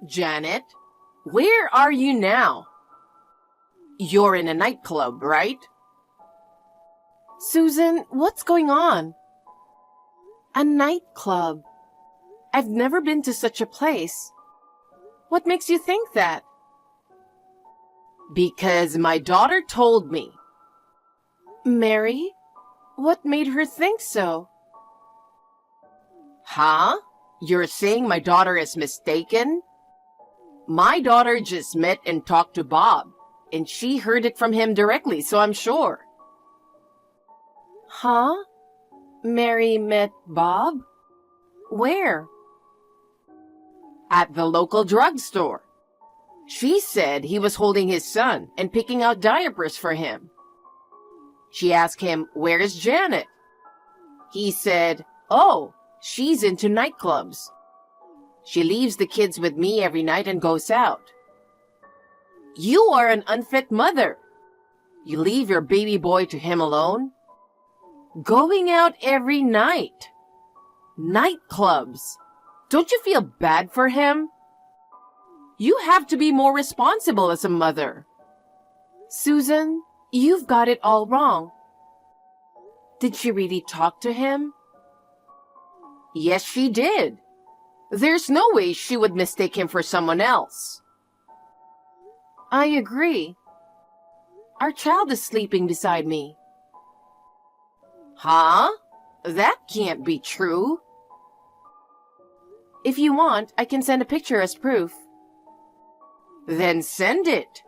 Janet, where are you now? You're in a nightclub, right? Susan, what's going on? A nightclub. I've never been to such a place. What makes you think that? Because my daughter told me. Mary? What made her think so? Huh? You're saying my daughter is mistaken? My daughter just met and talked to Bob, and she heard it from him directly, so I'm sure. Huh? Mary met Bob? Where? At the local drugstore. She said he was holding his son and picking out diapers for him. She asked him, "Where's Janet?" He said, "Oh, she's into nightclubs. She leaves the kids with me every night and goes out." You are an unfit mother. You leave your baby boy to him alone? Going out every night. Nightclubs. Don't you feel bad for him? You have to be more responsible as a mother. Susan, you've got it all wrong. Did she really talk to him? Yes, she did. There's no way she would mistake him for someone else. I agree. Our child is sleeping beside me. Huh? That can't be true. If you want, I can send a picture as proof. Then send it.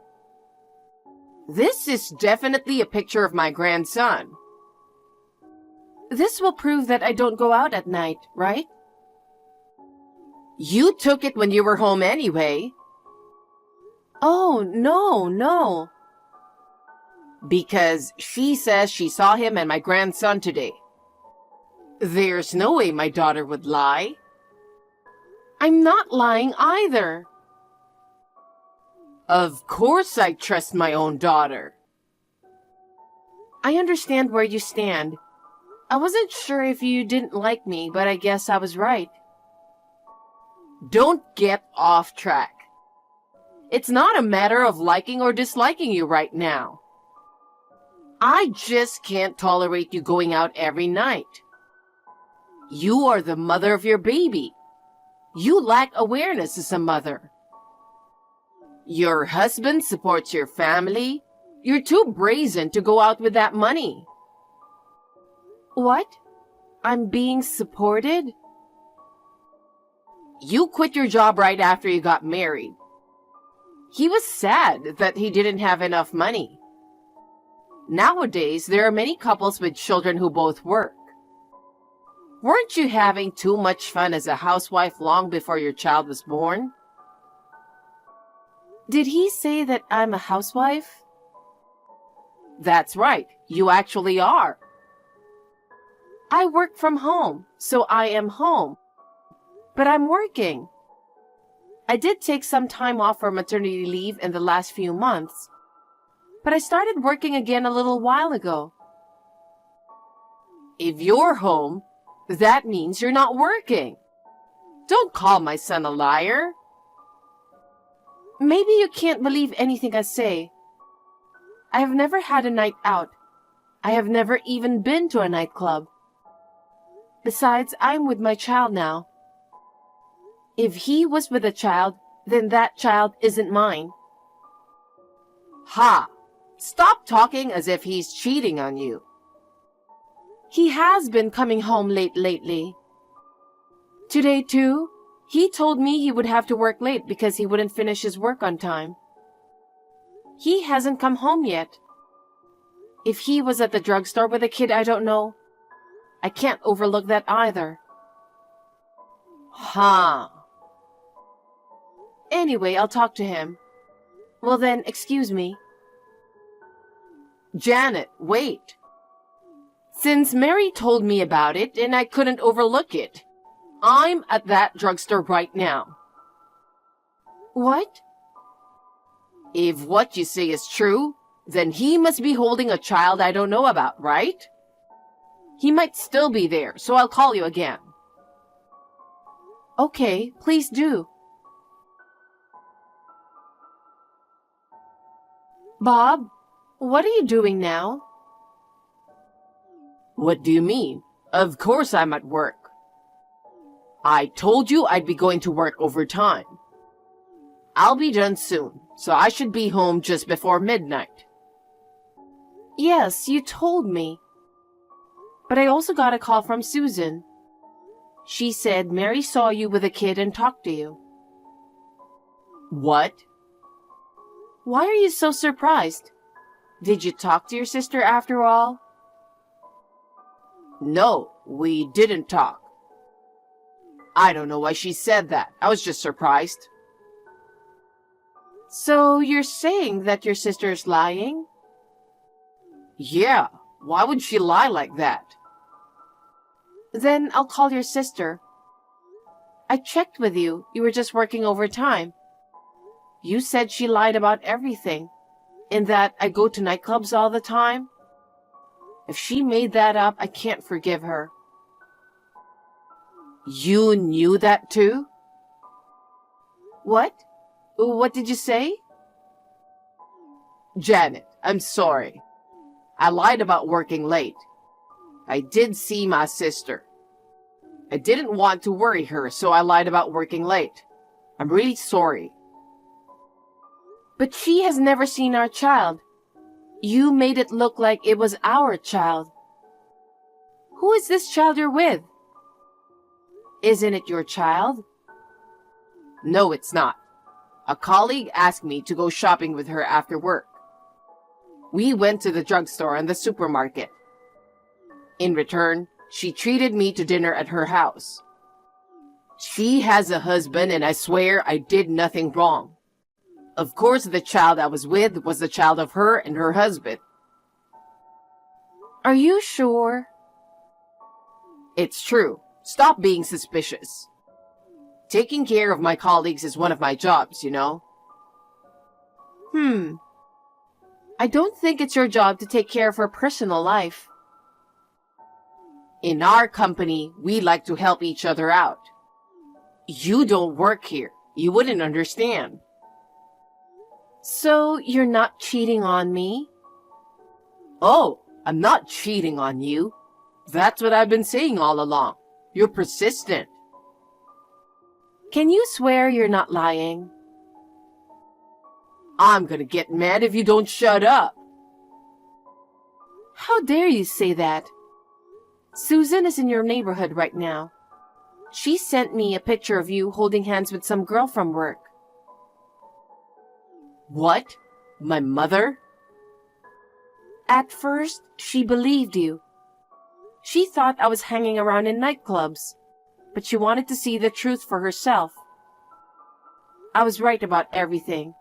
This is definitely a picture of my grandson. This will prove that I don't go out at night, right? You took it when you were home anyway. Oh, no. Because she says she saw him and my grandson today. There's no way my daughter would lie. I'm not lying either. Of course I trust my own daughter. I understand where you stand. I wasn't sure if you didn't like me, but I guess I was right. Don't get off track. It's not a matter of liking or disliking you right now. I just can't tolerate you going out every night. You are the mother of your baby. You lack awareness as a mother. Your husband supports your family. You're too brazen to go out with that money. What? I'm being supported? You quit your job right after you got married. He was sad that he didn't have enough money. Nowadays, there are many couples with children who both work. Weren't you having too much fun as a housewife long before your child was born? Did he say that I'm a housewife? That's right, you actually are. I work from home, so I am home. But I'm working. I did take some time off for maternity leave in the last few months, but I started working again a little while ago. If you're home, that means you're not working. Don't call my son a liar. Maybe you can't believe anything I say. I have never had a night out. I have never even been to a nightclub. Besides, I'm with my child now. If he was with a child, then that child isn't mine. Ha! Stop talking as if he's cheating on you. He has been coming home late lately. Today, too, he told me he would have to work late because he wouldn't finish his work on time. He hasn't come home yet. If he was at the drugstore with a kid I don't know, I can't overlook that either. Huh. Anyway, I'll talk to him. Well then, excuse me. Janet, wait. Since Mary told me about it and I couldn't overlook it, I'm at that drugstore right now. What? If what you say is true, then he must be holding a child I don't know about, right? He might still be there, so I'll call you again. Okay, please do. Bob, what are you doing now? What do you mean? Of course I'm at work. I told you I'd be going to work overtime. I'll be done soon, so I should be home just before midnight. Yes, you told me. But I also got a call from Susan. She said Mary saw you with a kid and talked to you. What? Why are you so surprised? Did you talk to your sister after all? No, we didn't talk. I don't know why she said that. I was just surprised. So you're saying that your sister's lying? Yeah, why would she lie like that? Then I'll call your sister. I checked with you. You were just working overtime. You said she lied about everything, and that I go to nightclubs all the time. If she made that up, I can't forgive her. You knew that too? What? What did you say? Janet, I'm sorry. I lied about working late. I did see my sister. I didn't want to worry her, so I lied about working late. I'm really sorry. But she has never seen our child. You made it look like it was our child. Who is this child you're with? Isn't it your child? No, it's not. A colleague asked me to go shopping with her after work. We went to the drugstore and the supermarket. In return, she treated me to dinner at her house. She has a husband, and I swear I did nothing wrong. Of course, the child I was with was the child of her and her husband. Are you sure? It's true. Stop being suspicious. Taking care of my colleagues is one of my jobs, you know. I don't think it's your job to take care of her personal life. In our company, we like to help each other out. You don't work here. You wouldn't understand. So you're not cheating on me? Oh, I'm not cheating on you. That's what I've been saying all along. You're persistent. Can you swear you're not lying? I'm gonna get mad if you don't shut up. How dare you say that? Susan is in your neighborhood right now. She sent me a picture of you holding hands with some girl from work. What? My mother? At first, she believed you. She thought I was hanging around in nightclubs, but she wanted to see the truth for herself. I was right about everything.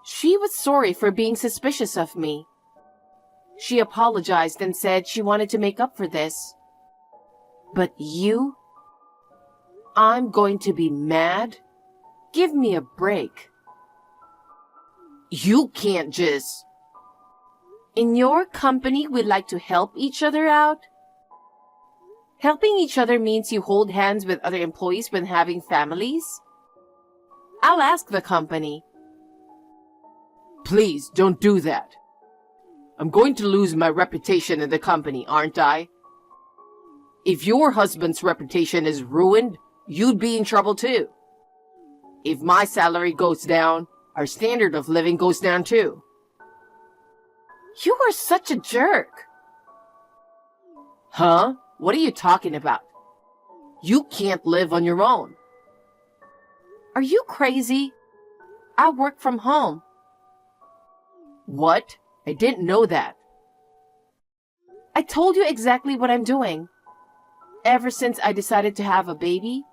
She was sorry for being suspicious of me. She apologized and said she wanted to make up for this. But you? I'm going to be mad? Give me a break. You can't just... In your company, we like to help each other out. Helping each other means you hold hands with other employees when having families? I'll ask the company. Please, don't do that. I'm going to lose my reputation in the company, aren't I? If your husband's reputation is ruined, you'd be in trouble too. If my salary goes down, our standard of living goes down too. You are such a jerk. Huh? What are you talking about? You can't live on your own. Are you crazy? I work from home. What? I didn't know that. I told you exactly what I'm doing. Ever since I decided to have a baby,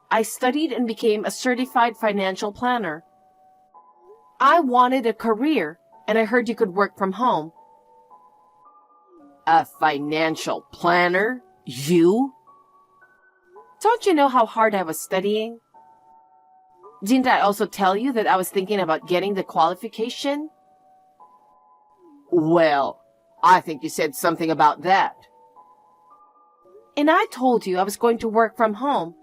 I studied and became a certified financial planner. I wanted a career, and I heard you could work from home. A financial planner? You? Don't you know how hard I was studying? Didn't I also tell you that I was thinking about getting the qualification? Well, I think you said something about that. And I told you I was going to work from home.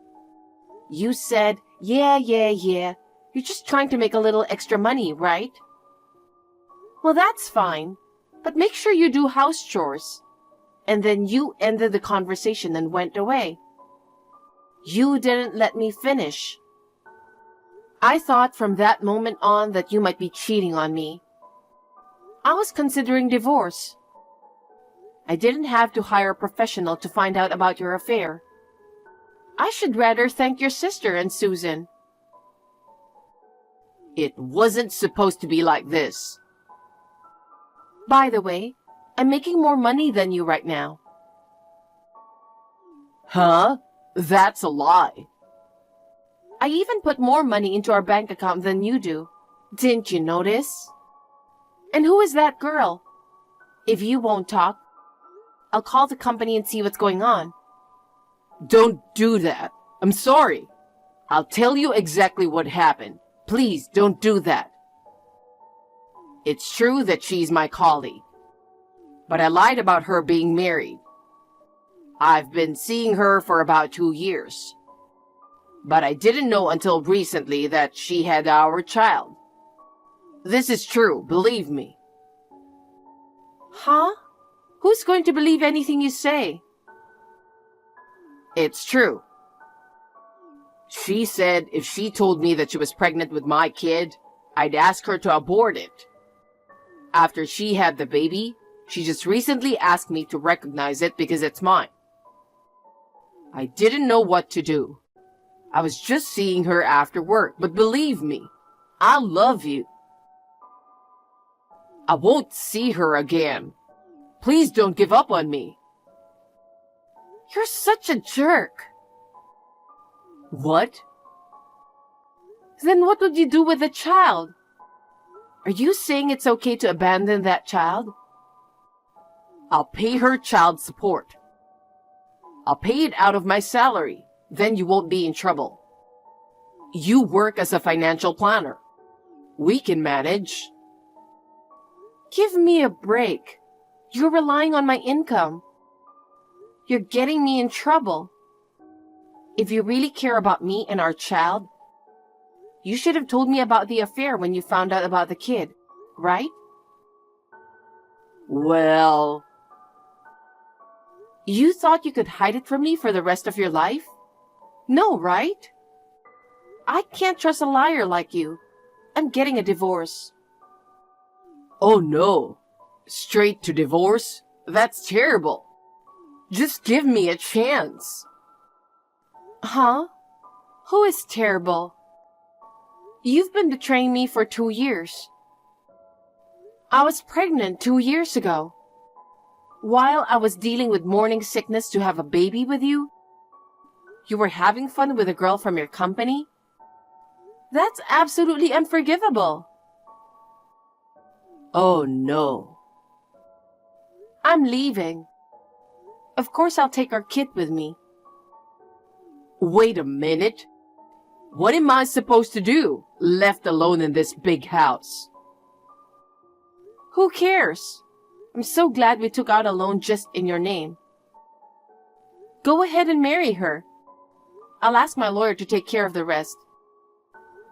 You said, yeah. You're just trying to make a little extra money, right? Well, that's fine, but make sure you do house chores. And then you ended the conversation and went away. You didn't let me finish. I thought from that moment on that you might be cheating on me. I was considering divorce. I didn't have to hire a professional to find out about your affair. I should rather thank your sister and Susan. It wasn't supposed to be like this. By the way, I'm making more money than you right now. Huh? That's a lie. I even put more money into our bank account than you do. Didn't you notice? And who is that girl? If you won't talk, I'll call the company and see what's going on. Don't do that. I'm sorry. I'll tell you exactly what happened. Please don't do that. It's true that she's my colleague, but I lied about her being married. I've been seeing her for about 2 years, but I didn't know until recently that she had our child. This is true, believe me. Huh? Who's going to believe anything you say? It's true. She said if she told me that she was pregnant with my kid, I'd ask her to abort it. After she had the baby, she just recently asked me to recognize it because it's mine. I didn't know what to do. I was just seeing her after work, but believe me, I love you. I won't see her again. Please don't give up on me. You're such a jerk. What? Then what would you do with the child? Are you saying it's okay to abandon that child? I'll pay her child support. I'll pay it out of my salary. Then you won't be in trouble. You work as a financial planner. We can manage. Give me a break. You're relying on my income. You're getting me in trouble. If you really care about me and our child, you should have told me about the affair when you found out about the kid, right? Well... You thought you could hide it from me for the rest of your life? No, right? I can't trust a liar like you. I'm getting a divorce. Oh no. Straight to divorce? That's terrible. Just give me a chance. Huh? Who is terrible? You've been betraying me for 2 years. I was pregnant 2 years ago. While I was dealing with morning sickness to have a baby with you, you were having fun with a girl from your company? That's absolutely unforgivable. Oh no. I'm leaving. Of course I'll take our kid with me. Wait a minute. What am I supposed to do, left alone in this big house? Who cares? I'm so glad we took out a loan just in your name. Go ahead and marry her. I'll ask my lawyer to take care of the rest.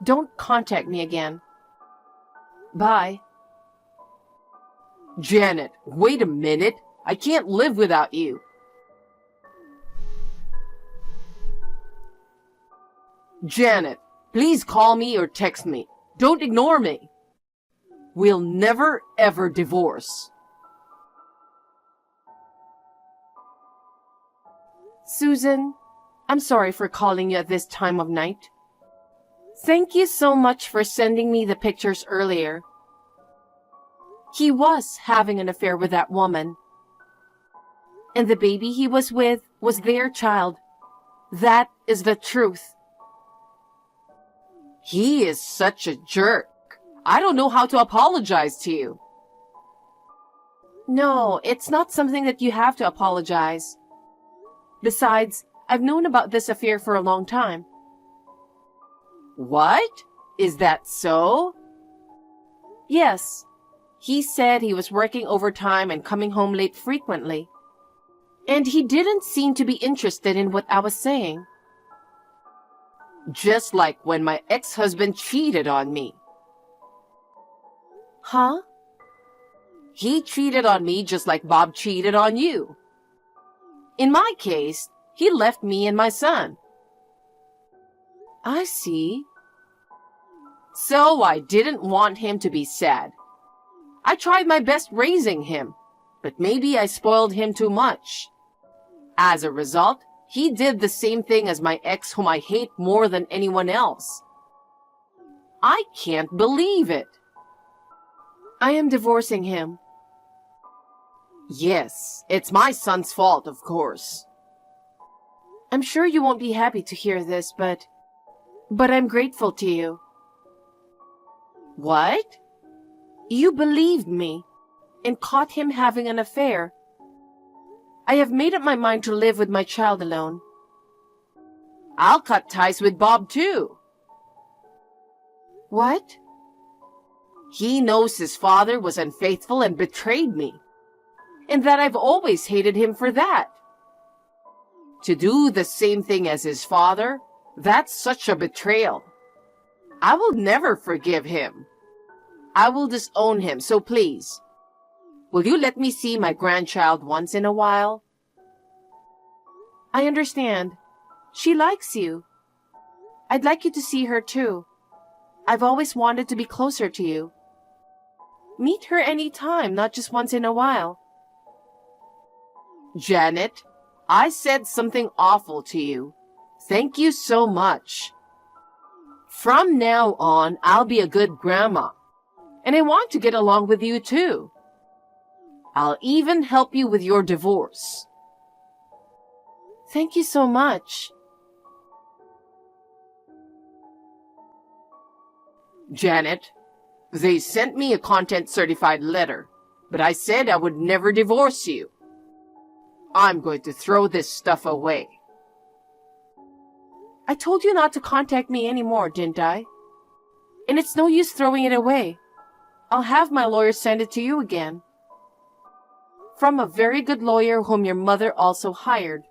Don't contact me again. Bye. Janet, wait a minute. I can't live without you. Janet, please call me or text me. Don't ignore me. We'll never ever divorce. Susan, I'm sorry for calling you at this time of night. Thank you so much for sending me the pictures earlier. He was having an affair with that woman. And the baby he was with was their child. That is the truth. He is such a jerk. I don't know how to apologize to you. No, it's not something that you have to apologize. Besides, I've known about this affair for a long time. What? Is that so? Yes. He said he was working overtime and coming home late frequently. And he didn't seem to be interested in what I was saying. Just like when my ex-husband cheated on me. Huh? He cheated on me just like Bob cheated on you. In my case, he left me and my son. I see. So I didn't want him to be sad. I tried my best raising him, but maybe I spoiled him too much. As a result, he did the same thing as my ex whom I hate more than anyone else. I can't believe it. I am divorcing him. Yes, it's my son's fault, of course. I'm sure you won't be happy to hear this, but I'm grateful to you. What? You believed me and caught him having an affair. I have made up my mind to live with my child alone. I'll cut ties with Bob too. What? He knows his father was unfaithful and betrayed me, and that I've always hated him for that. To do the same thing as his father, that's such a betrayal. I will never forgive him. I will disown him, so please, will you let me see my grandchild once in a while? I understand. She likes you. I'd like you to see her too. I've always wanted to be closer to you. Meet her any time, not just once in a while. Janet, I said something awful to you. Thank you so much. From now on, I'll be a good grandma. And I want to get along with you too. I'll even help you with your divorce. Thank you so much. Janet, they sent me a content-certified letter, but I said I would never divorce you. I'm going to throw this stuff away. I told you not to contact me anymore, didn't I? And it's no use throwing it away. I'll have my lawyer send it to you again. From a very good lawyer whom your mother also hired.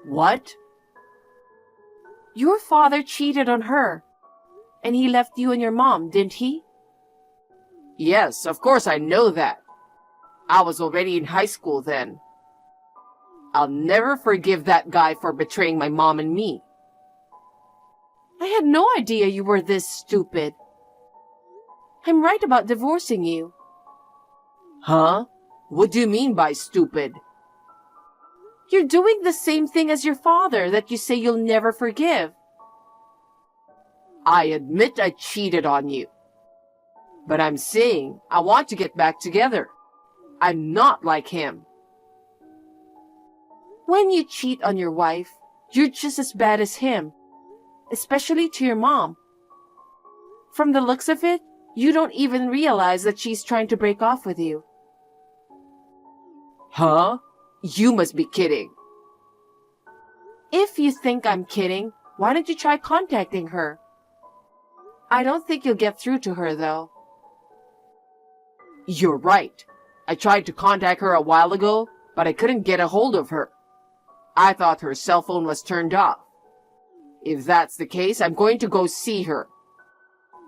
What? Your father cheated on her, and he left you and your mom, didn't he? Yes, of course I know that. I was already in high school then. I'll never forgive that guy for betraying my mom and me. I had no idea you were this stupid. I'm right about divorcing you. Huh? What do you mean by stupid? You're doing the same thing as your father that you say you'll never forgive. I admit I cheated on you. But I'm saying I want to get back together. I'm not like him. When you cheat on your wife, you're just as bad as him, especially to your mom. From the looks of it, you don't even realize that she's trying to break off with you. Huh? You must be kidding. If you think I'm kidding, why don't you try contacting her? I don't think you'll get through to her, though. You're right. I tried to contact her a while ago, but I couldn't get a hold of her. I thought her cell phone was turned off. If that's the case, I'm going to go see her.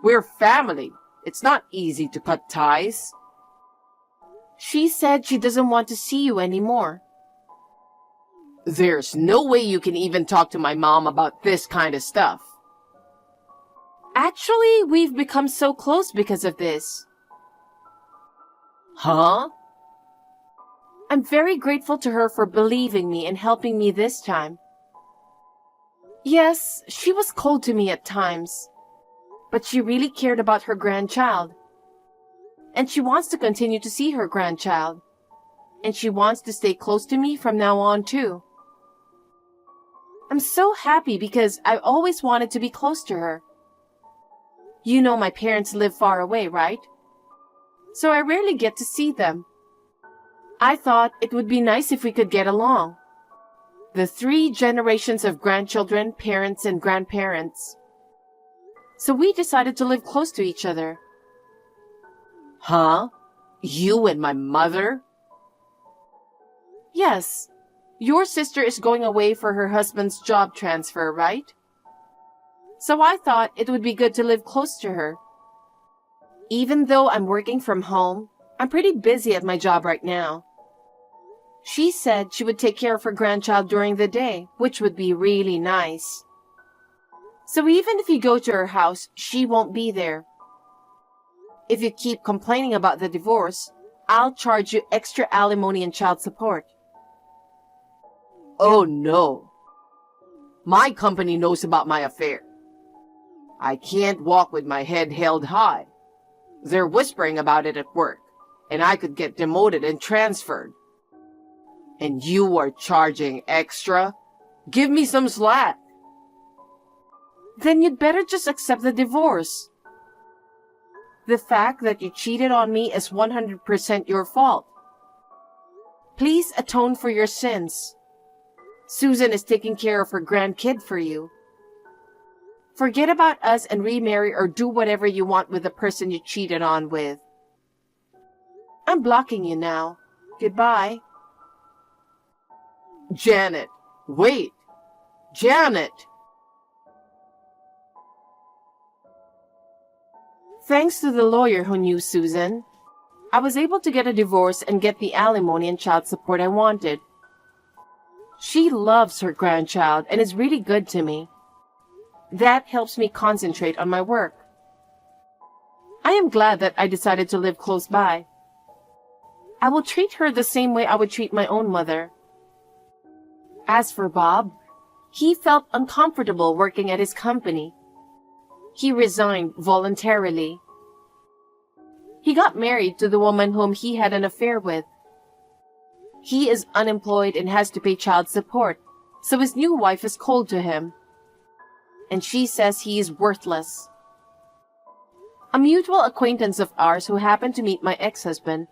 We're family. It's not easy to cut ties. She said she doesn't want to see you anymore. There's no way you can even talk to my mom about this kind of stuff. Actually, we've become so close because of this. Huh? I'm very grateful to her for believing me and helping me this time. Yes, she was cold to me at times, but she really cared about her grandchild. And she wants to continue to see her grandchild. And she wants to stay close to me from now on too. I'm so happy because I always wanted to be close to her. You know my parents live far away, right? So I rarely get to see them. I thought it would be nice if we could get along. The 3 generations of grandchildren, parents, and grandparents. So we decided to live close to each other. Huh? You and my mother? Yes. Your sister is going away for her husband's job transfer, right? So I thought it would be good to live close to her. Even though I'm working from home, I'm pretty busy at my job right now. She said she would take care of her grandchild during the day, which would be really nice. So even if you go to her house, she won't be there. If you keep complaining about the divorce, I'll charge you extra alimony and child support. Oh no. My company knows about my affair. I can't walk with my head held high. They're whispering about it at work, and I could get demoted and transferred. And you are charging extra? Give me some slack. Then you'd better just accept the divorce. The fact that you cheated on me is 100% your fault. Please atone for your sins. Susan is taking care of her grandkid for you. Forget about us and remarry or do whatever you want with the person you cheated on with. I'm blocking you now. Goodbye. Janet, wait. Janet! Thanks to the lawyer who knew Susan, I was able to get a divorce and get the alimony and child support I wanted. She loves her grandchild and is really good to me. That helps me concentrate on my work. I am glad that I decided to live close by. I will treat her the same way I would treat my own mother. As for Bob, he felt uncomfortable working at his company. He resigned voluntarily. He got married to the woman whom he had an affair with. He is unemployed and has to pay child support, so his new wife is cold to him. And she says he is worthless. A mutual acquaintance of ours who happened to meet my ex-husband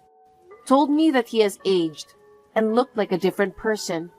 told me that he has aged and looked like a different person.